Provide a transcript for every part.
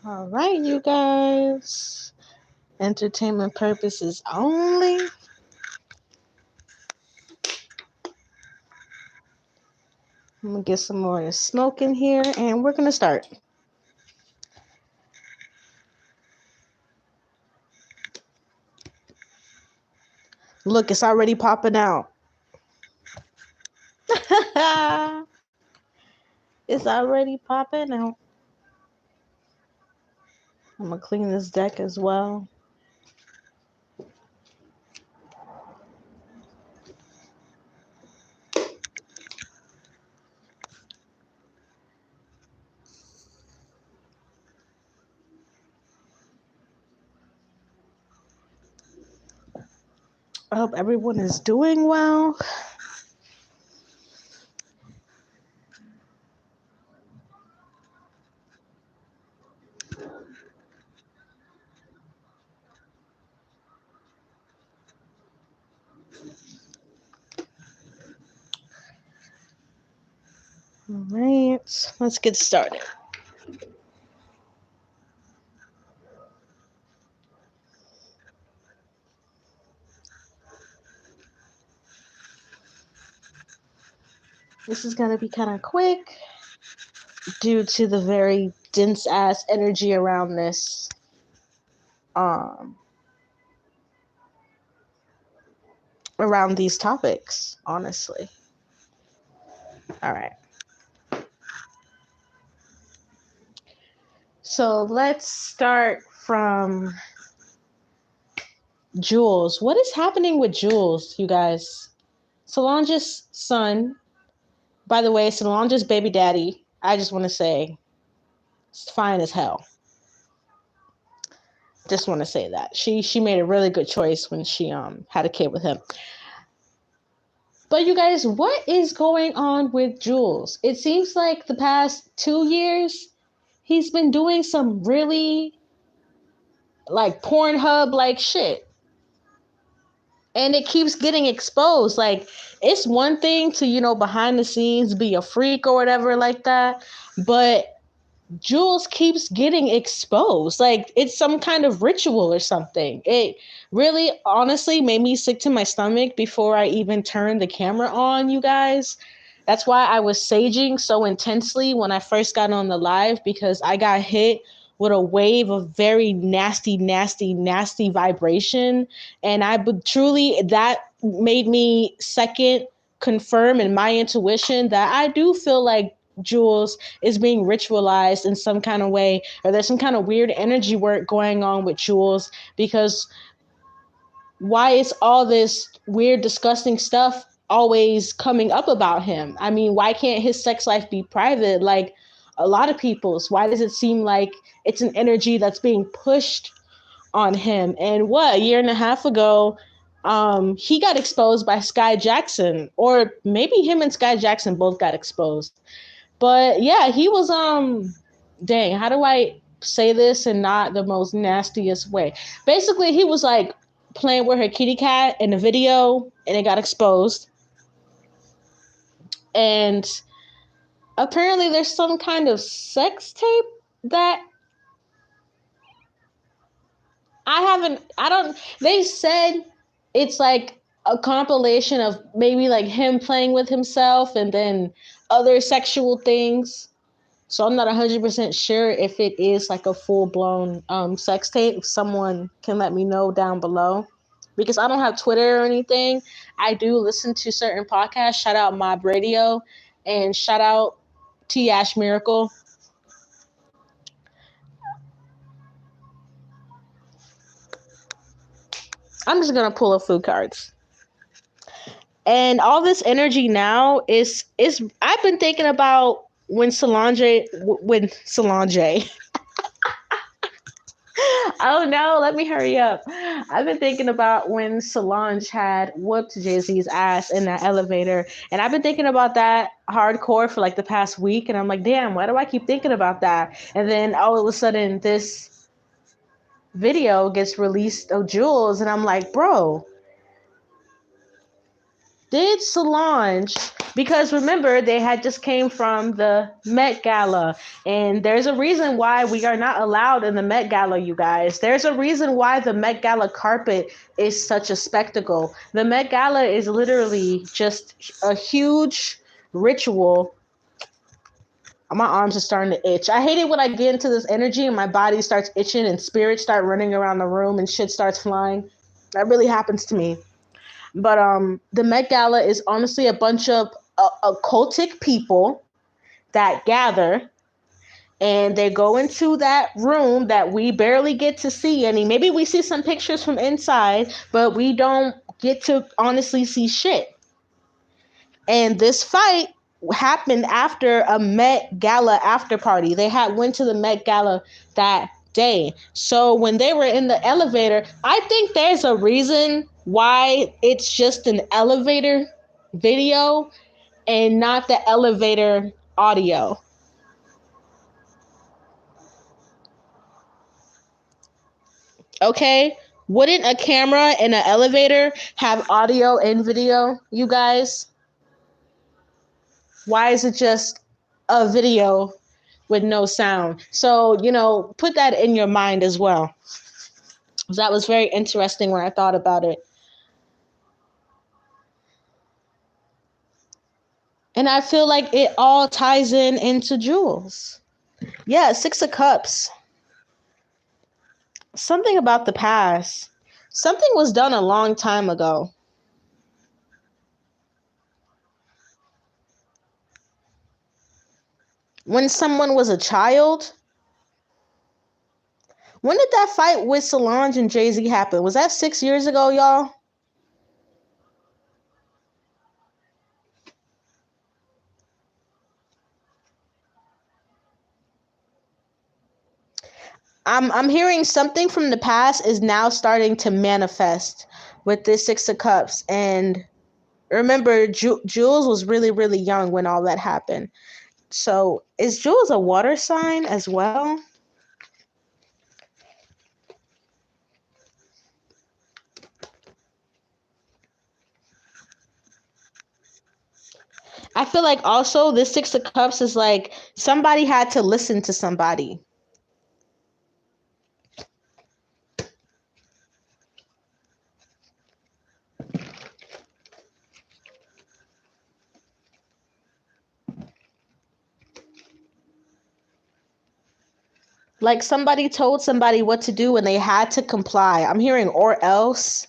All right, you guys. Entertainment purposes only. I'm gonna get some more smoke in here, and we're gonna start. Look, it's already popping out. It's already popping out. I'm gonna clean this deck as well. I hope everyone is doing well. All right, let's get started. This is gonna be kind of quick due to the very dense ass energy around this. Around these topics, honestly. All right. So let's start from Jules. What is happening with Jules, you guys? Solange's son, by the way, Solange's baby daddy, I just want to say, it's fine as hell. Just want to say that. She made a really good choice when she had a kid with him. But you guys, what is going on with Jules? It seems like the past 2 years, he's been doing some really like Pornhub like shit. And it keeps getting exposed. Like, it's one thing to, behind the scenes be a freak or whatever like that. But Jules keeps getting exposed. Like, it's some kind of ritual or something. It really, honestly, made me sick to my stomach before I even turned the camera on, you guys. That's why I was saging so intensely when I first got on the live, because I got hit with a wave of very nasty, nasty, nasty vibration. And truly, that made me second confirm in my intuition that I do feel like Jules is being ritualized in some kind of way, or there's some kind of weird energy work going on with Jules, because why is all this weird, disgusting stuff always coming up about him? I mean, why can't his sex life be private like a lot of people's? Why does it seem like it's an energy that's being pushed on him? And a year and a half ago, he got exposed by Sky Jackson, or maybe him and Sky Jackson both got exposed. But yeah, he was dang, how do I say this in not the most nastiest way? Basically, he was like playing with her kitty cat in a video, and it got exposed. And apparently there's some kind of sex tape that they said it's like a compilation of maybe like him playing with himself and then other sexual things. So I'm not 100% sure if it is like a full-blown sex tape. If someone can let me know down below, because I don't have Twitter or anything. I do listen to certain podcasts. Shout out Mob Radio and shout out T Ash Miracle. I'm just gonna pull up food cards. And all this energy now is I've been thinking about when Solange oh no, let me hurry up. I've been thinking about when Solange had whooped Jay-Z's ass in that elevator. And I've been thinking about that hardcore for like the past week. And I'm like, damn, why do I keep thinking about that? And then all of a sudden this video gets released of Jules. And I'm like, bro, did Solange, because remember, they had just came from the Met Gala, and there's a reason why we are not allowed in the Met Gala, you guys. There's a reason why the Met Gala carpet is such a spectacle. The Met Gala is literally just a huge ritual. My arms are starting to itch. I hate it when I get into this energy and my body starts itching and spirits start running around the room and shit starts flying. That really happens to me. But the Met Gala is honestly a bunch of occultic people that gather, and they go into that room that we barely get to see any. Maybe we see some pictures from inside, but we don't get to honestly see shit. And this fight happened after a Met Gala after party. They had went to the Met Gala that day. So when they were in the elevator, I think there's a reason why it's just an elevator video and not the elevator audio. Okay? Wouldn't a camera in an elevator have audio and video, you guys? Why is it just a video with no sound? So, put that in your mind as well. That was very interesting when I thought about it. And I feel like it all ties into Juelz. Yeah, 6 of Cups. Something about the past. Something was done a long time ago. When someone was a child. When did that fight with Solange and Jayz happen? Was that 6 years ago, y'all? I'm hearing something from the past is now starting to manifest with this 6 of Cups. And remember, Juelz was really, really young when all that happened. So is Juelz a water sign as well? I feel like also this 6 of Cups is like somebody had to listen to somebody. Like somebody told somebody what to do and they had to comply. I'm hearing or else.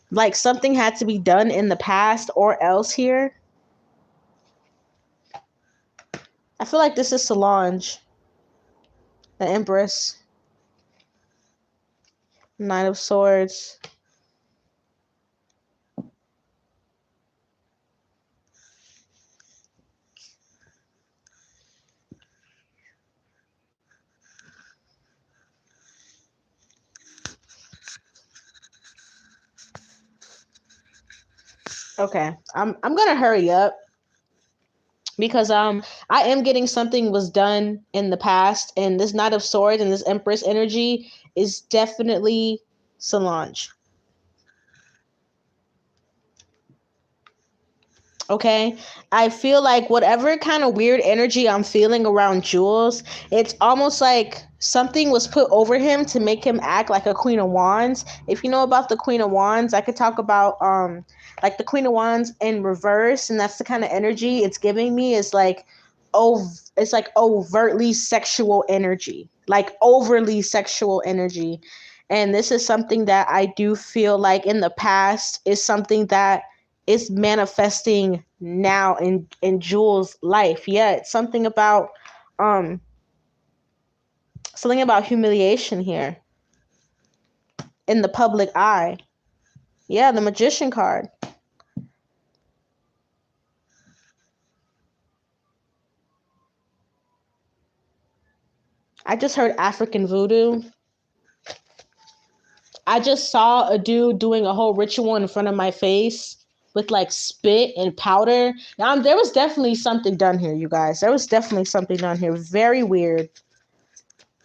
Like something had to be done in the past or else here. I feel like this is Solange, the Empress, Knight of Swords. Okay, I'm gonna hurry up because I am getting something was done in the past, and this Knight of Swords and this Empress energy is definitely Solange. Okay, I feel like whatever kind of weird energy I'm feeling around Juelz, it's almost like something was put over him to make him act like a Queen of Wands. If you know about the Queen of Wands, I could talk about like the Queen of Wands in reverse, and that's the kind of energy it's giving me. Is like it's like overtly sexual energy, like overly sexual energy. And this is something that I do feel like in the past is something that is manifesting now in Juelz' life. Yeah, it's something about humiliation here in the public eye. Yeah, the Magician card. I just heard African voodoo. I just saw a dude doing a whole ritual in front of my face with like spit and powder. Now, there was definitely something done here, you guys. There was definitely something done here. Very weird.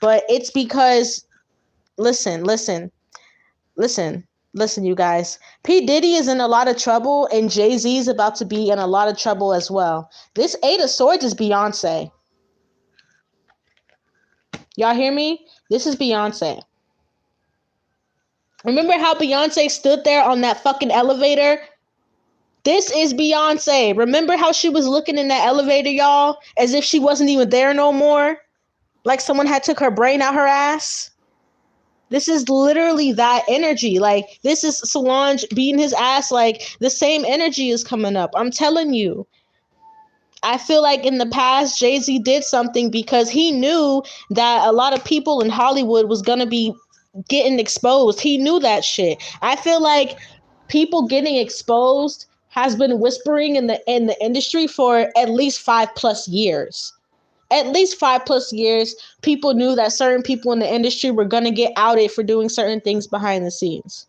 But it's because, listen. Listen, you guys, P. Diddy is in a lot of trouble, and Jay-Z is about to be in a lot of trouble as well. This Eight of Swords is Beyonce. Y'all hear me? This is Beyonce. Remember how Beyonce stood there on that fucking elevator? This is Beyonce. Remember how she was looking in that elevator, y'all? As if she wasn't even there no more? Like someone had took her brain out her ass? This is literally that energy. Like, this is Solange beating his ass. Like, the same energy is coming up. I'm telling you. I feel like in the past, Jay-Z did something because he knew that a lot of people in Hollywood was going to be getting exposed. He knew that shit. I feel like people getting exposed has been whispering in the industry for at least 5+ years. At least 5+ years, people knew that certain people in the industry were going to get outed for doing certain things behind the scenes.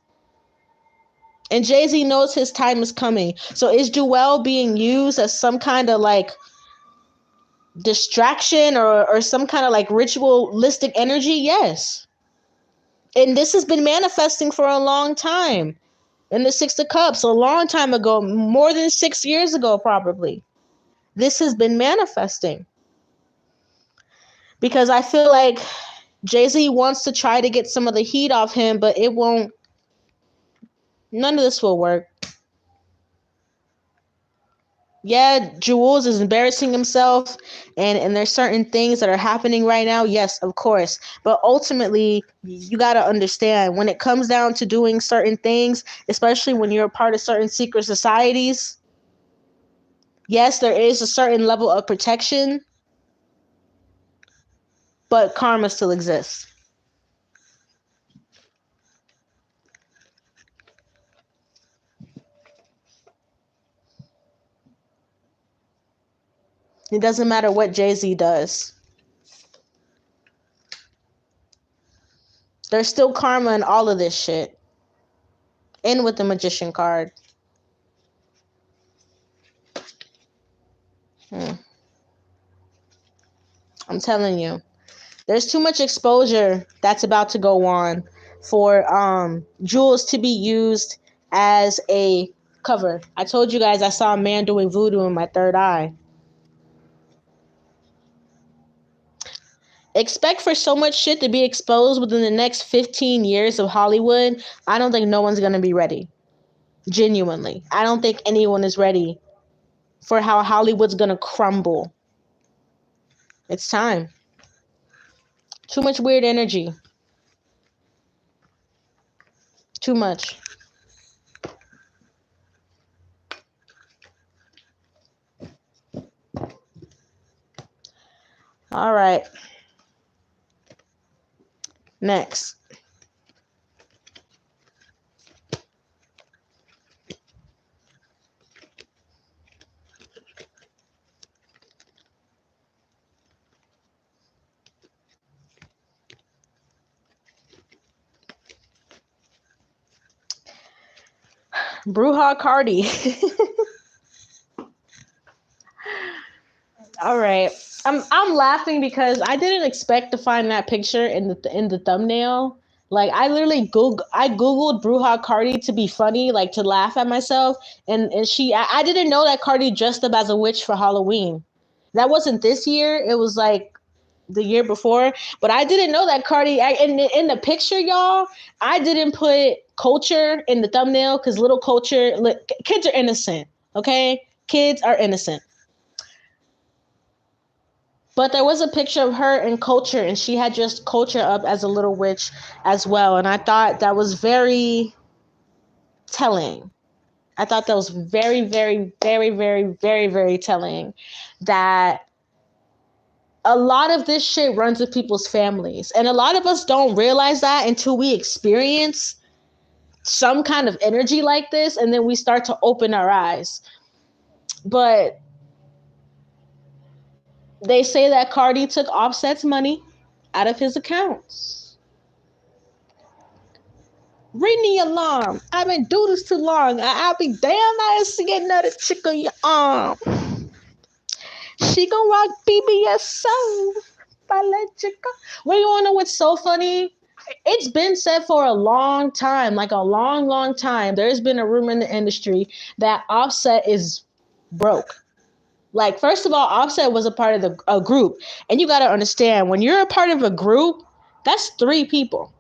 And Jay-Z knows his time is coming. So is Juelz being used as some kind of like distraction or some kind of like ritualistic energy? Yes. And this has been manifesting for a long time. In the Six of Cups, a long time ago, more than 6 years ago, probably. This has been manifesting. Because I feel like Jay-Z wants to try to get some of the heat off him, but it won't. None of this will work. Yeah, Juelz is embarrassing himself, and there's certain things that are happening right now. Yes, of course. But ultimately, you got to understand, when it comes down to doing certain things, especially when you're a part of certain secret societies, yes, there is a certain level of protection, but karma still exists. It doesn't matter what Jay-Z does. There's still karma in all of this shit. And with the Magician card. I'm telling you. There's too much exposure that's about to go on for Juelz to be used as a cover. I told you guys I saw a man doing voodoo in my third eye. Expect for so much shit to be exposed within the next 15 years of Hollywood. I don't think no one's going to be ready. Genuinely. I don't think anyone is ready for how Hollywood's going to crumble. It's time. Too much weird energy. Too much. All right. Next. Bruja Cardi. All right. I'm laughing because I didn't expect to find that picture in the thumbnail. Like, I literally googled Bruja Cardi to be funny, like to laugh at myself, and I didn't know that Cardi dressed up as a witch for Halloween. That wasn't this year. It was like the year before, but I didn't know that Cardi. In the picture, y'all, I didn't put culture in the thumbnail because little culture, kids are innocent. Okay, kids are innocent. But there was a picture of her in culture, and she had just culture up as a little witch as well. And I thought that was very telling. I thought that was very, very, very, very, very, very telling that a lot of this shit runs with people's families. And a lot of us don't realize that until we experience some kind of energy like this, and then we start to open our eyes. But they say that Cardi took Offset's money out of his accounts. Ring the alarm. I've been doing this too long. I'll be damn I see another chick on your arm. She gon' rock BBS song. If I let you go. Well, you wanna know what's so funny? it's been said for a long time, like a long, long time. There's been a rumor in the industry that Offset is broke. Like, first of all, Offset was a part of a group. And you got to understand, when you're a part of a group, that's 3 people.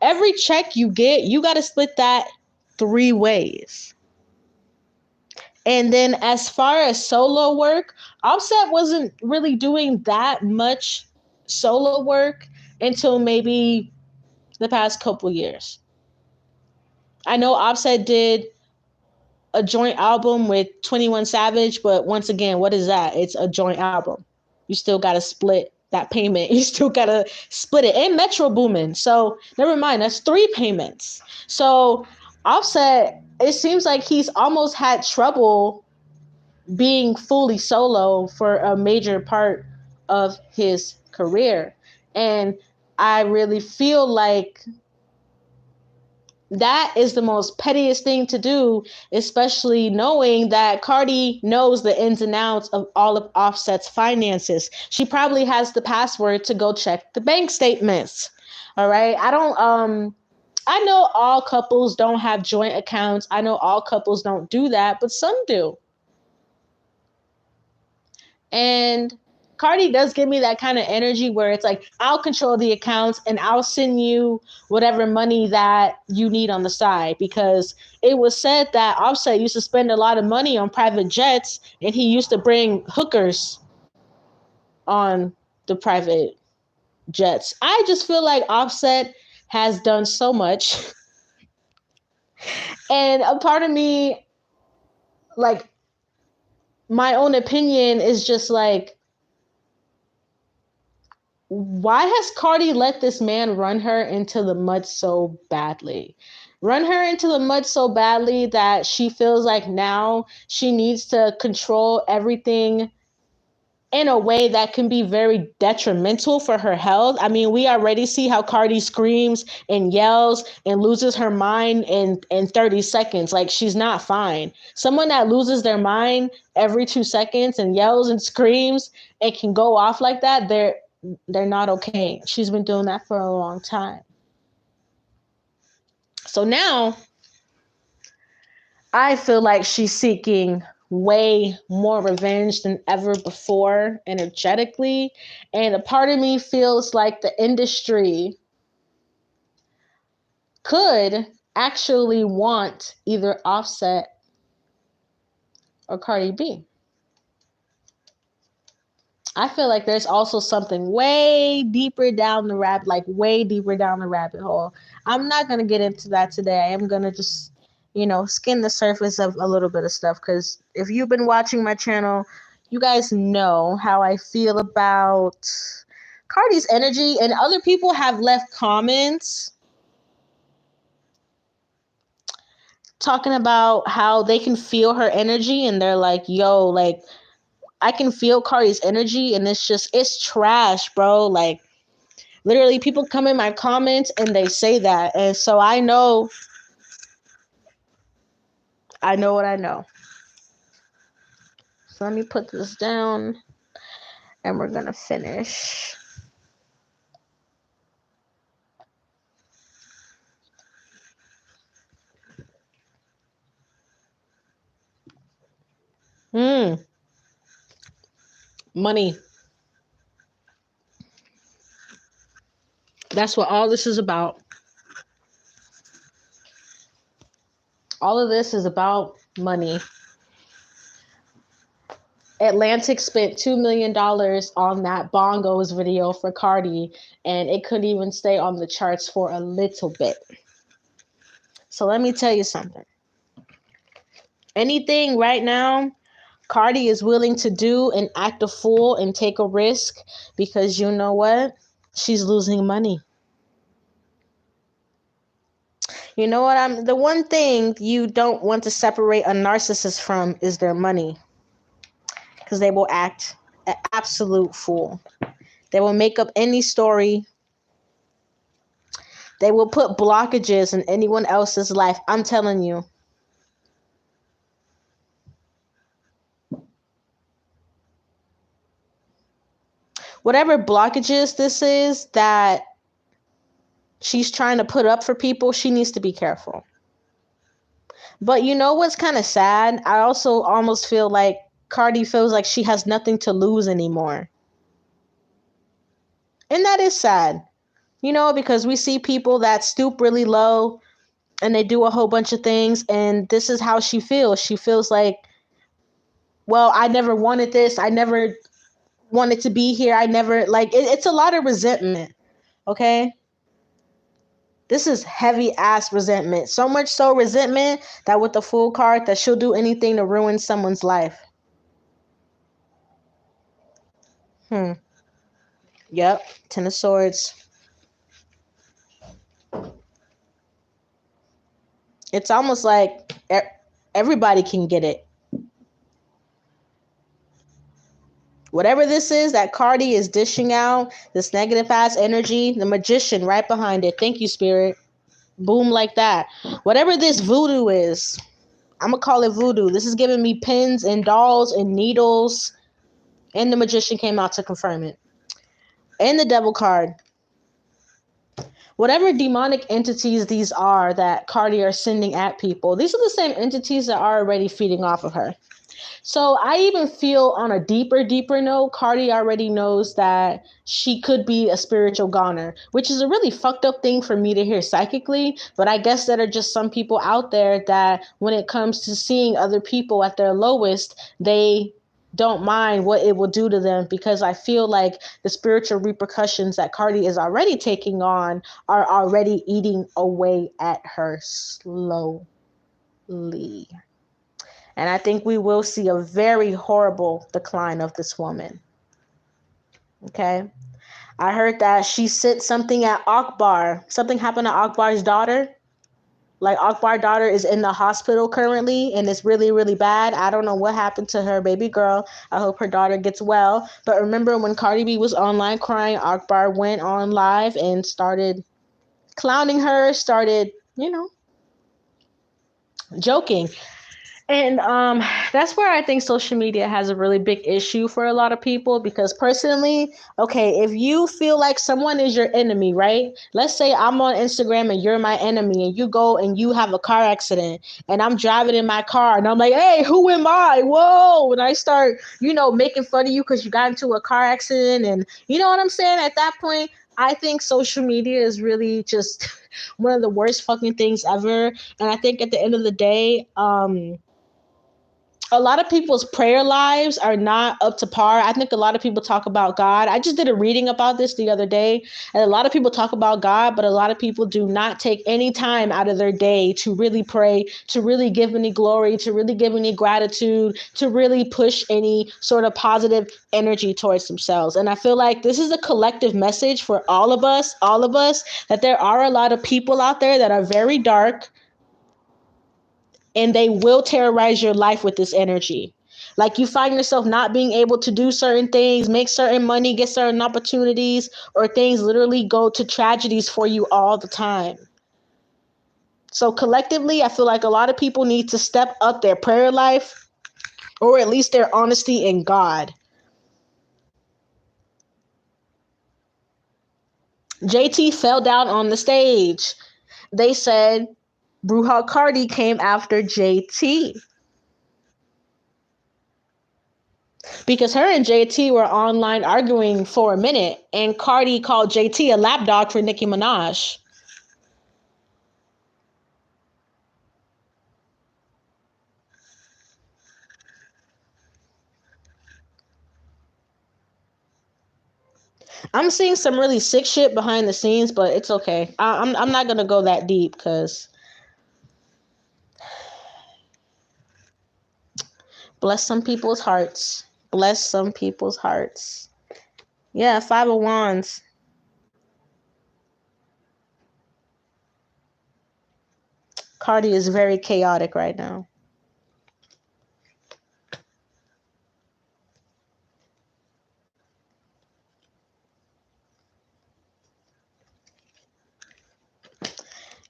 Every check you get, you got to split that 3 ways. And then as far as solo work, Offset wasn't really doing that much solo work until maybe the past couple years. I know Offset did a joint album with 21 Savage, but once again, what is that? It's a joint album. You still got to split that payment. You still got to split it. And Metro Boomin. So never mind, that's 3 payments. So Offset, it seems like he's almost had trouble being fully solo for a major part of his career. And I really feel like that is the most pettiest thing to do, especially knowing that Cardi knows the ins and outs of all of Offset's finances. She probably has the password to go check the bank statements. All right. I know all couples don't have joint accounts. I know all couples don't do that, but some do. And Cardi does give me that kind of energy where it's like, I'll control the accounts and I'll send you whatever money that you need on the side. Because it was said that Offset used to spend a lot of money on private jets and he used to bring hookers on the private jets. I just feel like Offset has done so much. And a part of me, like, my own opinion is just like, why has Cardi let this man run her into the mud so badly? Run her into the mud so badly that she feels like now she needs to control everything in a way that can be very detrimental for her health. I mean, we already see how Cardi screams and yells and loses her mind in 30 seconds. Like, she's not fine. Someone that loses their mind every 2 seconds and yells and screams and can go off like that, they're not okay. She's been doing that for a long time. So now I feel like she's seeking way more revenge than ever before, energetically. And a part of me feels like the industry could actually want either Offset or Cardi B. I feel like there's also something way deeper down the way deeper down the rabbit hole. I'm not going to get into that today. I'm going to just, skim the surface of a little bit of stuff. Because if you've been watching my channel, you guys know how I feel about Cardi's energy. And other people have left comments talking about how they can feel her energy. And they're like, yo, like, I can feel Cardi's energy, and it's trash, bro. Like, literally, people come in my comments and they say that. And so I know what I know. So let me put this down and we're going to finish. Money. That's what all this is about. All of this is about money. Atlantic spent $2 million on that Bongos video for Cardi, and it couldn't even stay on the charts for a little bit. So let me tell you something. Anything right now Cardi is willing to do and act a fool and take a risk, because you know what? She's losing money. You know what? The one thing you don't want to separate a narcissist from is their money, because they will act an absolute fool. They will make up any story. They will put blockages in anyone else's life. I'm telling you. Whatever blockages this is that she's trying to put up for people, she needs to be careful. But you know what's kind of sad? I also almost feel like Cardi feels like she has nothing to lose anymore. And that is sad. You know, because we see people that stoop really low and they do a whole bunch of things, and this is how she feels. She feels like, well, I never wanted this. I never wanted to be here. I never, like, it's a lot of resentment, okay? This is heavy ass resentment. So much so resentment that with the Fool card that she'll do anything to ruin someone's life. Yep, Ten of Swords. It's almost like everybody can get it. Whatever this is that Cardi is dishing out, this negative ass energy, the Magician right behind it. Thank you, Spirit. Boom, like that. Whatever this voodoo is, I'm going to call it voodoo. This is giving me pins and dolls and needles. And the Magician came out to confirm it. And the Devil card. Whatever demonic entities these are that Cardi are sending at people, these are the same entities that are already feeding off of her. So I even feel on a deeper note, Cardi already knows that she could be a spiritual goner, which is a really fucked up thing for me to hear psychically. But I guess there are just some people out there that when it comes to seeing other people at their lowest, they don't mind what it will do to them, because I feel like the spiritual repercussions that Cardi is already taking on are already eating away at her slowly. And I think we will see a very horrible decline of this woman. Okay. I heard that she sent something at Akbar. Something happened to Akbar's daughter. Like, Akbar's daughter is in the hospital currently, and it's really, really bad. I don't know what happened to her baby girl. I hope her daughter gets well. But remember when Cardi B was online crying, Akbar went on live and started clowning her, started, joking. And that's where I think social media has a really big issue for a lot of people, because personally, okay, if you feel like someone is your enemy, right? Let's say I'm on Instagram and you're my enemy, and you go and you have a car accident and I'm driving in my car and I'm like, hey, who am I? Whoa. And I start, making fun of you because you got into a car accident. And you know what I'm saying? At that point, I think social media is really just one of the worst fucking things ever. And I think at the end of the day, a lot of people's prayer lives are not up to par. I think a lot of people talk about God. I just did a reading about this the other day, and a lot of people talk about God, but a lot of people do not take any time out of their day to really pray, to really give any glory, to really give any gratitude, to really push any sort of positive energy towards themselves. And I feel like this is a collective message for all of us, that there are a lot of people out there that are very dark, and they will terrorize your life with this energy. Like, you find yourself not being able to do certain things, make certain money, get certain opportunities, or things literally go to tragedies for you all the time. So collectively, I feel like a lot of people need to step up their prayer life, or at least their honesty in God. JT fell down on the stage. They said Bruja Cardi came after JT. Because her and JT were online arguing for a minute, and Cardi called JT a lapdog for Nicki Minaj. I'm seeing some really sick shit behind the scenes, but it's okay. I'm not gonna go that deep, because bless some people's hearts. Bless some people's hearts. Yeah, Five of Wands. Cardi is very chaotic right now.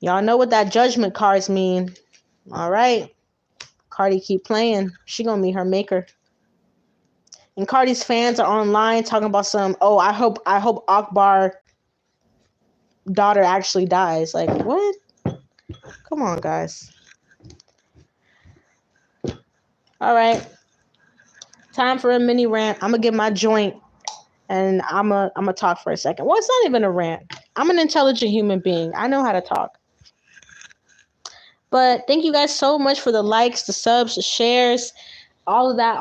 Y'all know what that Judgment cards mean. All right. Cardi keep playing. She gonna meet her maker. And Cardi's fans are online talking about some, I hope Akbar daughter actually dies. Like, what? Come on, guys. All right. Time for a mini rant. I'm going to get my joint and I'm gonna talk for a second. Well, it's not even a rant. I'm an intelligent human being. I know how to talk. But thank you guys so much for the likes, the subs, the shares, all of that.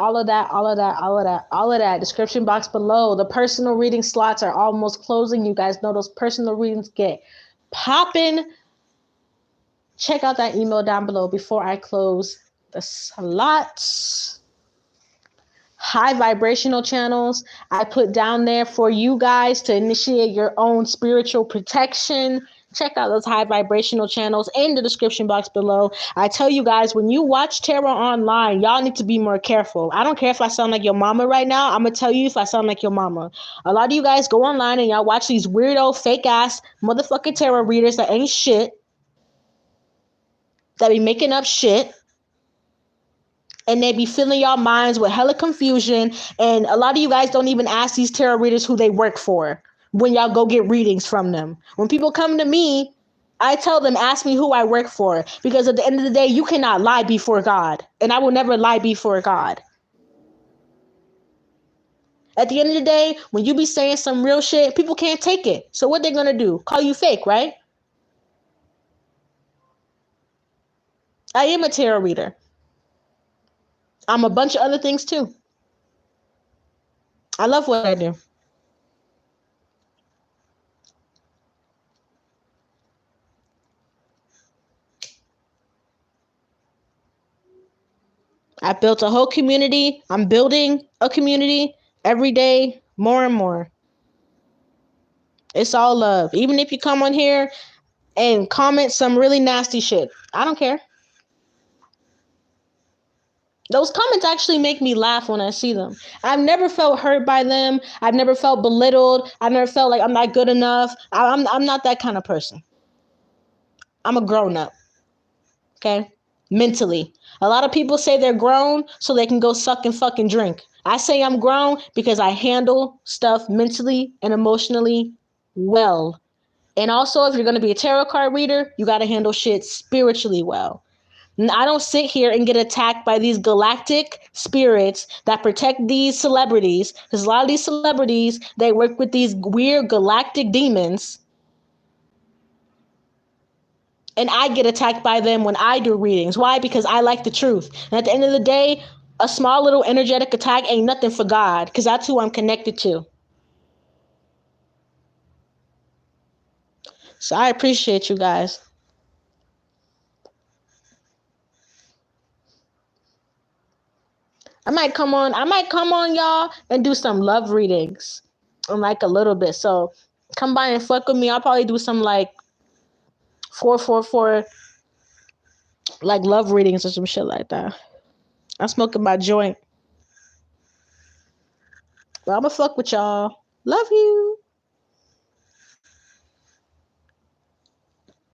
Description box below. The personal reading slots are almost closing. You guys know those personal readings get popping. Check out that email down below before I close the slots. High vibrational channels I put down there for you guys to initiate your own spiritual protection. Check out those high vibrational channels in the description box below. I tell you guys, when you watch tarot online, y'all need to be more careful. I don't care if I sound like your mama right now. I'm gonna tell you if I sound like your mama. A lot of you guys go online and y'all watch these weirdo fake ass motherfucking tarot readers that ain't shit, that be making up shit. And they be filling y'all minds with hella confusion. And a lot of you guys don't even ask these tarot readers who they work for when y'all go get readings from them. When people come to me, I tell them, ask me who I work for. Because at the end of the day, you cannot lie before God. And I will never lie before God. At the end of the day, when you be saying some real shit, people can't take it. So what they gonna do? Call you fake, right? I am a tarot reader. I'm a bunch of other things too. I love what I do. I built a whole community. I'm building a community every day, more and more. It's all love. Even if you come on here and comment some really nasty shit, I don't care. Those comments actually make me laugh when I see them. I've never felt hurt by them. I've never felt belittled. I've never felt like I'm not good enough. I'm not that kind of person. I'm a grown up. Okay? Mentally. A lot of people say they're grown so they can go suck and fucking drink. I say I'm grown because I handle stuff mentally and emotionally well. And also, if you're going to be a tarot card reader, you got to handle shit spiritually well. I don't sit here and get attacked by these galactic spirits that protect these celebrities, because a lot of these celebrities, they work with these weird galactic demons, and I get attacked by them when I do readings. Why? Because I like the truth. And at the end of the day, a small little energetic attack ain't nothing for God, because that's who I'm connected to. So I appreciate you guys. I might come on y'all and do some love readings in like a little bit. So come by and fuck with me. I'll probably do some like 444 like love readings or some shit like that. I'm smoking my joint. But I'ma fuck with y'all. Love you.